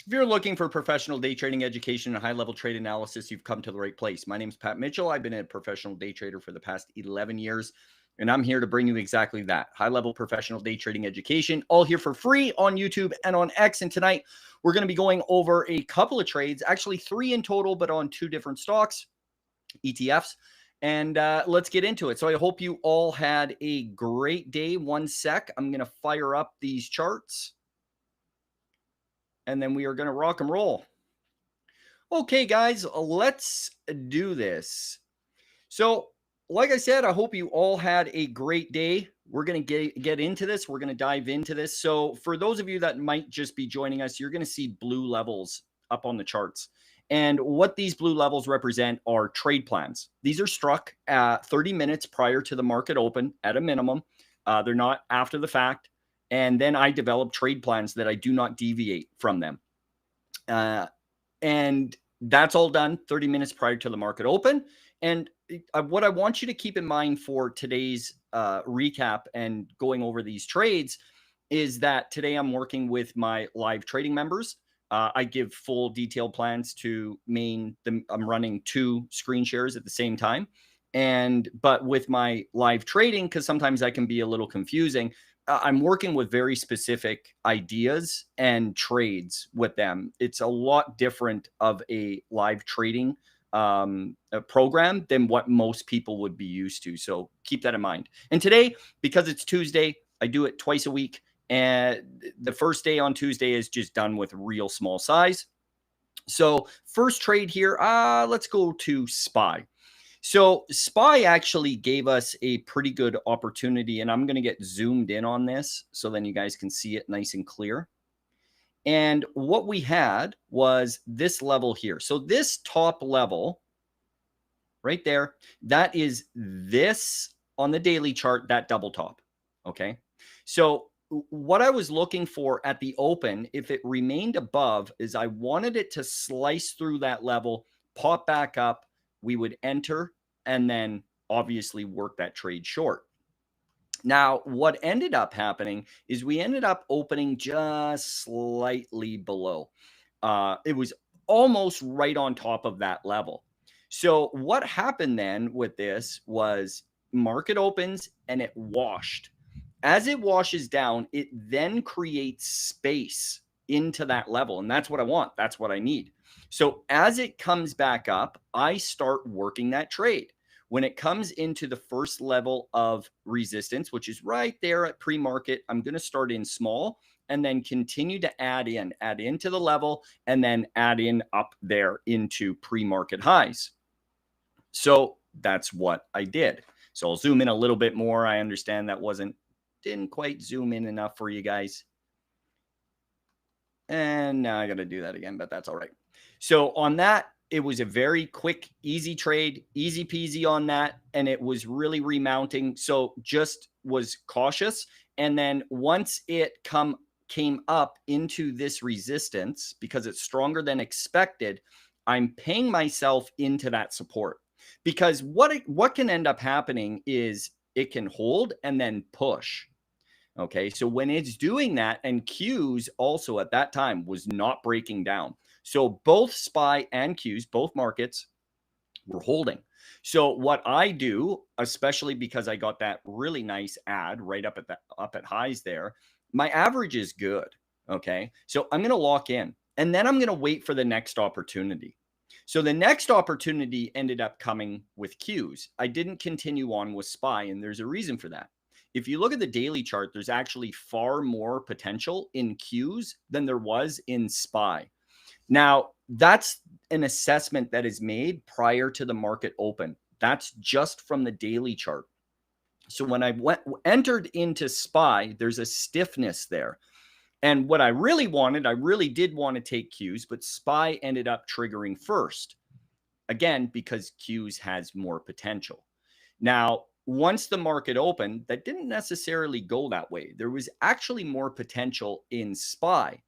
If you're looking for professional day trading education and high-level trade analysis, you've come to the right place. My name is Pat Mitchell. I've been a professional day trader for the past 11 years, and I'm here to bring you exactly that, high-level professional day trading education, all here for free on YouTube and on X. And tonight, we're going to be going over a couple of trades, actually 3 in total, but on 2 different stocks, ETFs. And let's get into it. So I hope you all had a great day. One sec. I'm going to fire up these charts, and then we are going to rock and roll. Okay, guys, let's do this. So, like I said, I hope you all had a great day. We're going to get into this. We're going to dive into this. So, for those of you that might just be joining us, you're going to see blue levels up on the charts. And what these blue levels represent are trade plans. These are struck at 30 minutes prior to the market open at a minimum. They're not after the fact. And then I develop trade plans that I do not deviate from them. And that's all done 30 minutes prior to the market open. And what I want you to keep in mind for today's recap and going over these trades is that today I'm working with my live trading members. I give full detailed plans to I'm running 2 screen shares at the same time. But with my live trading, because sometimes that can be a little confusing, I'm working with very specific ideas and trades with them. It's a lot different of a live trading a program than what most people would be used to. So keep that in mind. And today, because it's Tuesday, I do it twice a week. And the first day on Tuesday is just done with real small size. So first trade here, let's go to SPY. So SPY actually gave us a pretty good opportunity, and I'm going to get zoomed in on this so then you guys can see it nice and clear. And what we had was this level here. So this top level right there, that is this on the daily chart, that double top. Okay. So what I was looking for at the open, if it remained above, is I wanted it to slice through that level, pop back up. We would enter and then obviously work that trade short. Now, what ended up happening is we ended up opening just slightly below. It was almost right on top of that level. So what happened then with this was market opens and it washed. As it washes down, it then creates space into that level. And that's what I want. That's what I need. So as it comes back up, I start working that trade. When it comes into the first level of resistance, which is right there at pre-market, I'm going to start in small and then continue to add into the level, and then add in up there into pre-market highs. So that's what I did. So I'll zoom in a little bit more. I understand that didn't quite zoom in enough for you guys. And now I got to do that again, but that's all right. So on that, it was a very quick, easy trade, easy peasy on that. And it was really remounting. So just was cautious. And then once it came up into this resistance, because it's stronger than expected, I'm paying myself into that support. Because what can end up happening is it can hold and then push. Okay, so when it's doing that, and Qs also at that time was not breaking down. So both SPY and Qs, both markets were holding. So what I do, especially because I got that really nice ad right up at highs there, my average is good. Okay, so I'm going to lock in, and then I'm going to wait for the next opportunity. So the next opportunity ended up coming with Qs. I didn't continue on with SPY, and there's a reason for that. If you look at the daily chart, there's actually far more potential in Qs than there was in SPY. Now, that's an assessment that is made prior to the market open. That's just from the daily chart. So when I entered into SPY, there's a stiffness there. And what I really did want to take Qs, but SPY ended up triggering first. Again, because Qs has more potential. Now, once the market opened, that didn't necessarily go that way. There was actually more potential in SPY.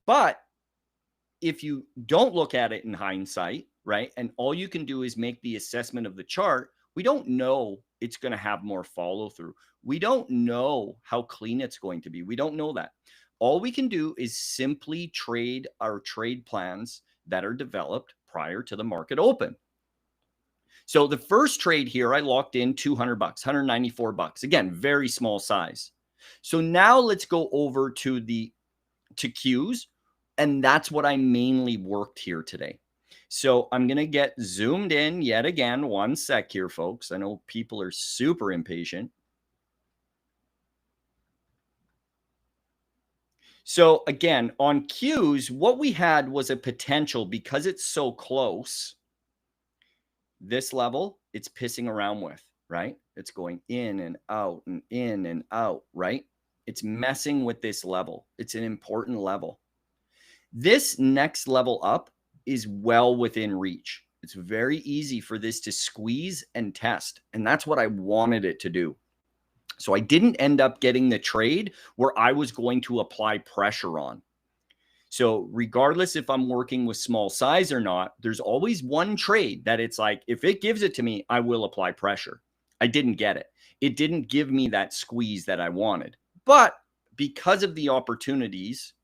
But if you don't look at it in hindsight, right, and all you can do is make the assessment of the chart, we don't know it's going to have more follow through. We don't know how clean it's going to be. We don't know that. all we can do is simply trade our trade plans that are developed prior to the market open. So the first trade here, I locked in 200 bucks, 194 bucks. Again, very small size. So now let's go over to Qs, and that's what I mainly worked here today. So I'm going to get zoomed in yet again. One sec here, folks. I know people are super impatient. So again, on Qs, what we had was a potential, because it's so close, this level, it's pissing around with, right? It's going in and out and in and out, right? It's messing with this level. It's an important level. This next level up is well within reach. It's very easy for this to squeeze and test. And that's what I wanted it to do. So I didn't end up getting the trade where I was going to apply pressure on. So regardless if I'm working with small size or not, there's always one trade that it's like, if it gives it to me, I will apply pressure. I didn't get it. It didn't give me that squeeze that I wanted. But because of the opportunities,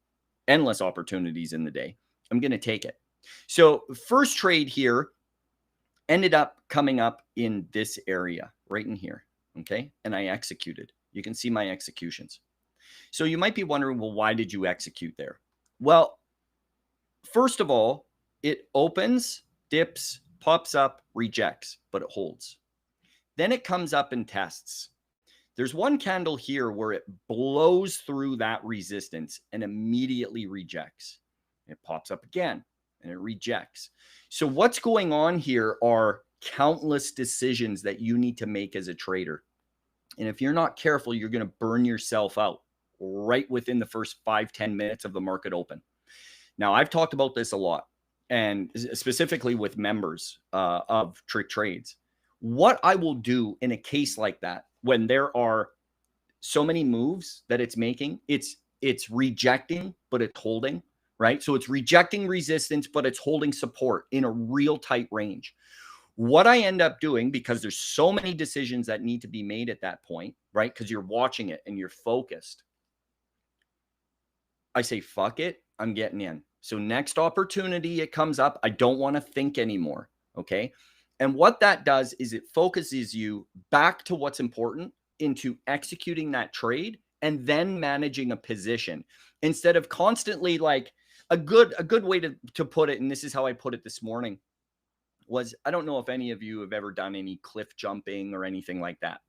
endless opportunities in the day, I'm going to take it. So first trade here ended up coming up in this area right in here. Okay. And I executed. You can see my executions. So you might be wondering, well, why did you execute there? Well, first of all, it opens, dips, pops up, rejects, but it holds. Then it comes up and tests. There's one candle here where it blows through that resistance and immediately rejects. It pops up again and it rejects. So what's going on here are countless decisions that you need to make as a trader. And if you're not careful, you're going to burn yourself out right within the first 5-10 minutes of the market open. Now, I've talked about this a lot, and specifically with members of Trick Trades. What I will do in a case like that, when there are so many moves that it's making, it's rejecting, but it's holding, right? So it's rejecting resistance, but it's holding support in a real tight range. What I end up doing, because there's so many decisions that need to be made at that point, right? Because you're watching it and you're focused. I say, fuck it, I'm getting in. So next opportunity it comes up, I don't want to think anymore, okay? And what that does is it focuses you back to what's important, into executing that trade and then managing a position, instead of constantly, like, a good way to put it, and this is how I put it this morning, was, I don't know if any of you have ever done any cliff jumping or anything like that.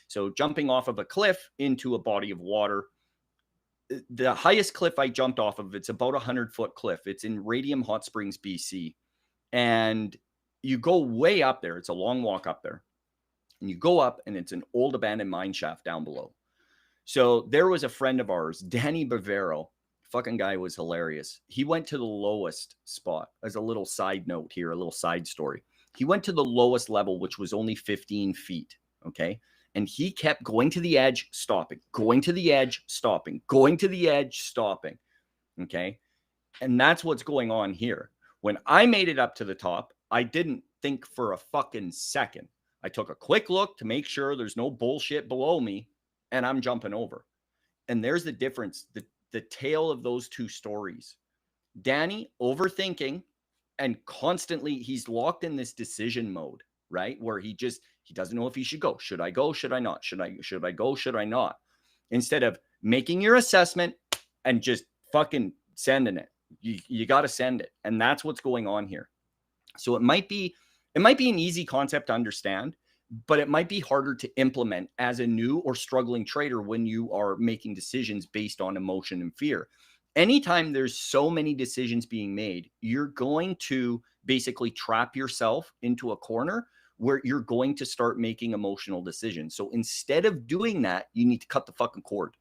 So jumping off of a cliff into a body of water. The highest cliff I jumped off of, it's about 100-foot cliff. It's in Radium Hot Springs, BC. And you go way up there. It's a long walk up there. And you go up, and it's an old abandoned mine shaft down below. So there was a friend of ours, Danny Bavero. Fucking guy was hilarious. He went to the lowest spot. As a little side note here, a little side story. He went to the lowest level, which was only 15 feet. Okay. And he kept going to the edge, stopping, going to the edge, stopping, going to the edge, stopping. Okay. And that's what's going on here. When I made it up to the top, I didn't think for a fucking second. I took a quick look to make sure there's no bullshit below me, and I'm jumping over. And there's the difference, the tale of those two stories. Danny overthinking, and constantly he's locked in this decision mode, right? Where he doesn't know if he should go. Should I go? Should I not? Should I go? Should I not? Instead of making your assessment and just fucking sending it. You got to send it. And that's what's going on here. So it might be an easy concept to understand, but it might be harder to implement as a new or struggling trader when you are making decisions based on emotion and fear. Anytime there's so many decisions being made, you're going to basically trap yourself into a corner where you're going to start making emotional decisions. So instead of doing that, you need to cut the fucking cord,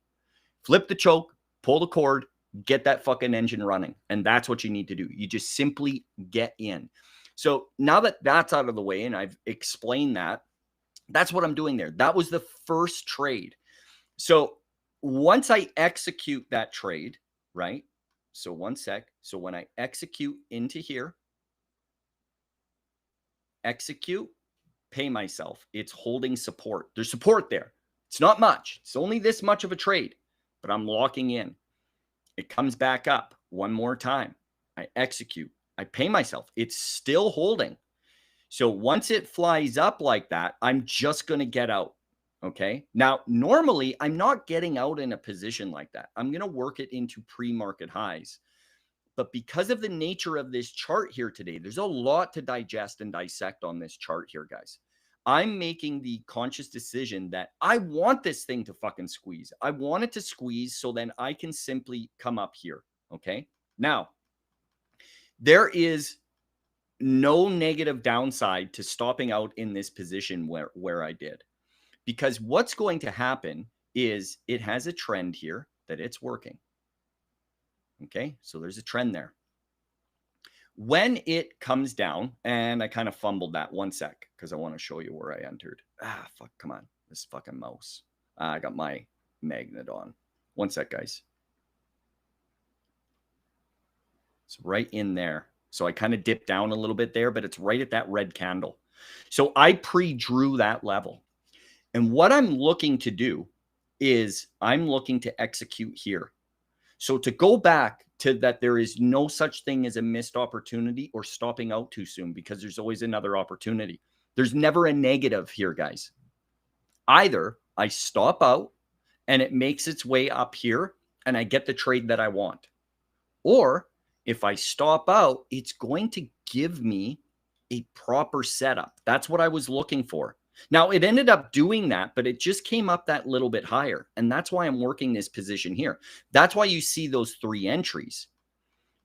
flip the choke, pull the cord, get that fucking engine running. And that's what you need to do. You just simply get in. So now that that's out of the way and I've explained that, that's what I'm doing there. That was the first trade. So once I execute that trade, right? So one sec. So when I execute into here, execute, pay myself. It's holding support. There's support there. It's not much. It's only this much of a trade, but I'm locking in. It comes back up one more time. I execute. I pay myself. It's still holding. So once it flies up like that, I'm just going to get out. Okay. Now, normally I'm not getting out in a position like that. I'm going to work it into pre-market highs. But because of the nature of this chart here today, there's a lot to digest and dissect on this chart here, guys. I'm making the conscious decision that I want this thing to fucking squeeze. I want it to squeeze so then I can simply come up here. Okay. Now, there is no negative downside to stopping out in this position where I did. Because what's going to happen is it has a trend here that it's working. Okay, so there's a trend there. When it comes down, and I kind of fumbled that 1 sec because I want to show you where I entered. Fuck, come on, this fucking mouse. I got my magnet on. 1 sec, guys. It's right in there. So I kind of dipped down a little bit there, but it's right at that red candle. So I pre-drew that level. And what I'm looking to do is I'm looking to execute here. So to go back to that, there is no such thing as a missed opportunity or stopping out too soon, because there's always another opportunity. There's never a negative here, guys. Either I stop out and it makes its way up here and I get the trade that I want. Or if I stop out, it's going to give me a proper setup. That's what I was looking for. Now, it ended up doing that, but it just came up that little bit higher. And that's why I'm working this position here. That's why you see those 3 entries.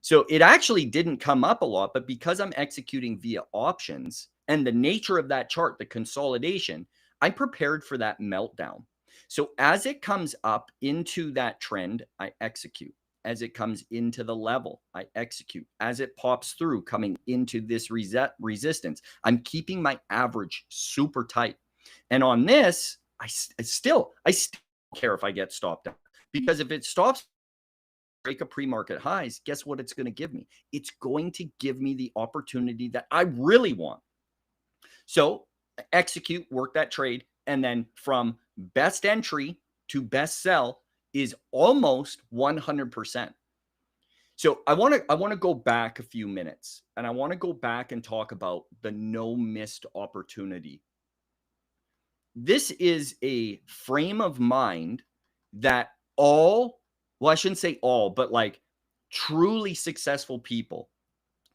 So it actually didn't come up a lot, but because I'm executing via options and the nature of that chart, the consolidation, I prepared for that meltdown. So as it comes up into that trend, I execute. As it comes into the level, I execute. As it pops through, coming into this resistance, I'm keeping my average super tight. And on this, I still don't care if I get stopped out, because if it stops break a pre-market highs, guess what it's going to give me? It's going to give me the opportunity that I really want. So execute, work that trade, and then from best entry to best sell is almost 100%. So I want to go back a few minutes, and I want to go back and talk about the no missed opportunity. This is a frame of mind that well, I shouldn't say all, but like truly successful people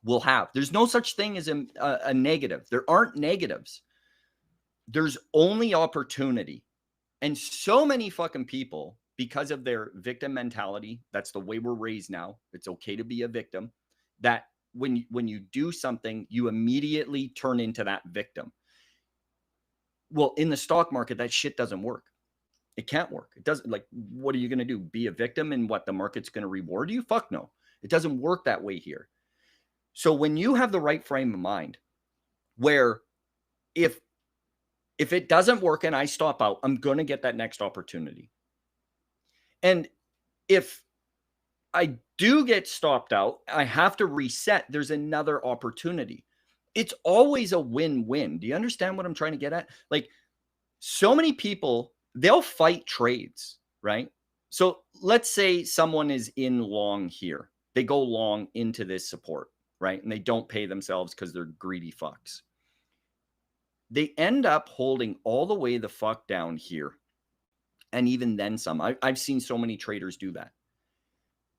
will have. There's no such thing as a negative. There aren't negatives. There's only opportunity. And so many fucking people, because of their victim mentality, that's the way we're raised now. It's okay to be a victim. That when you do something, you immediately turn into that victim. Well, in the stock market, that shit doesn't work. It can't work. It doesn't. Like, what are you going to do? Be a victim and what the market's going to reward you? Fuck no. It doesn't work that way here. So when you have the right frame of mind, where if it doesn't work and I stop out, I'm going to get that next opportunity. And if I do get stopped out, I have to reset. There's another opportunity. It's always a win-win. Do you understand what I'm trying to get at? Like, so many people, they'll fight trades, right? So let's say someone is in long here. They go long into this support, right? And they don't pay themselves because they're greedy fucks. They end up holding all the way the fuck down here. And even then some. I've seen so many traders do that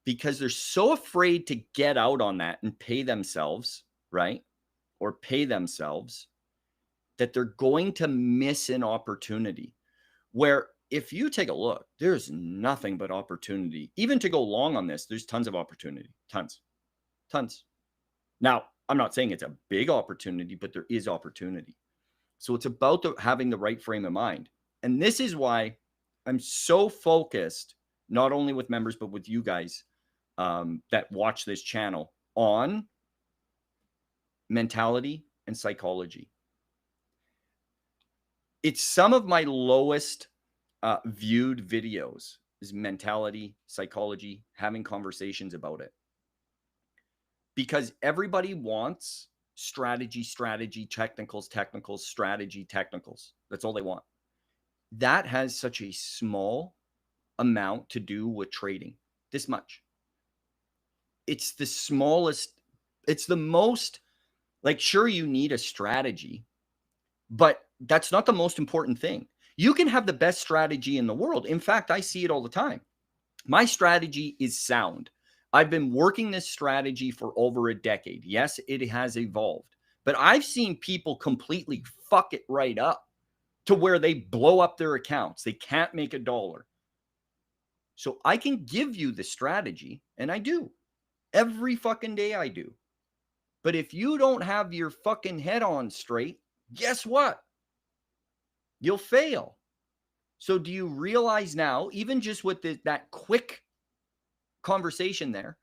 because they're so afraid to get out on that and pay themselves, right? Or pay themselves, that they're going to miss an opportunity. Where if you take a look, there's nothing but opportunity. Even to go long on this, there's tons of opportunity. Tons. Now, I'm not saying it's a big opportunity, but there is opportunity. So it's about having the right frame of mind. And this is why I'm so focused, not only with members, but with you guys that watch this channel, on mentality and psychology. It's some of my lowest viewed videos is mentality, psychology, having conversations about it. Because everybody wants strategy, technicals, strategy, technicals. That's all they want. That has such a small amount to do with trading. This much. it's the smallest, it's the most, like, sure, you need a strategy, but that's not the most important thing. You can have the best strategy in the world. In fact, I see it all the time. My strategy is sound. I've been working this strategy for over a decade. Yes, it has evolved, but I've seen people completely fuck it right up to where they blow up their accounts. They can't make a dollar. So I can give you the strategy, and I do. Every fucking day I do. But if you don't have your fucking head on straight, guess what? You'll fail. So do you realize now, even just with that quick conversation there,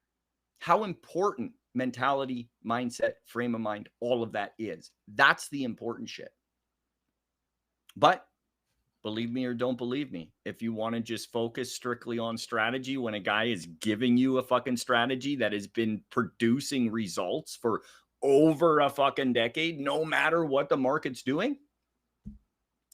how important mentality, mindset, frame of mind, all of that is? That's the important shit. But believe me or don't believe me, if you want to just focus strictly on strategy when a guy is giving you a fucking strategy that has been producing results for over a fucking decade, no matter what the market's doing,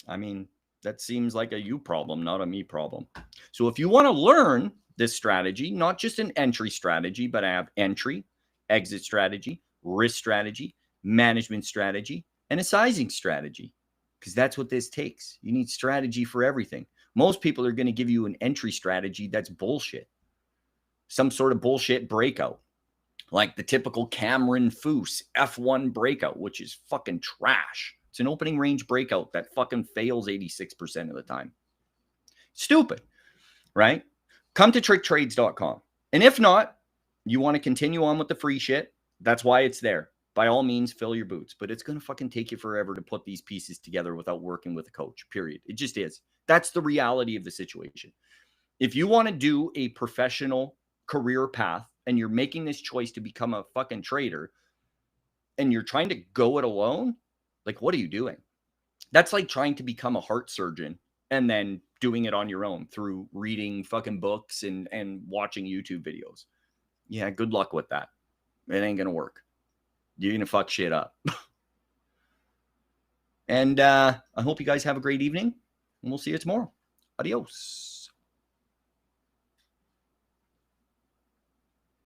I mean, that seems like a you problem, not a me problem. So if you want to learn this strategy, not just an entry strategy, but I have entry, exit strategy, risk strategy, management strategy, and a sizing strategy, because that's what this takes. You need strategy for everything. Most people are going to give you an entry strategy that's bullshit. Some sort of bullshit breakout, like the typical Cameron Foose F1 breakout, which is fucking trash. It's an opening range breakout that fucking fails 86% of the time. Stupid, right? Come to tricktrades.com. And if not, you want to continue on with the free shit, that's why it's there. By all means, fill your boots. But it's going to fucking take you forever to put these pieces together without working with a coach, period. It just is. That's the reality of the situation. If you want to do a professional career path and you're making this choice to become a fucking trader and you're trying to go it alone, like, what are you doing? That's like trying to become a heart surgeon and then doing it on your own through reading fucking books and watching YouTube videos. Yeah, good luck with that. It ain't going to work. You're going to fuck shit up. And I hope you guys have a great evening, and we'll see you tomorrow. Adios.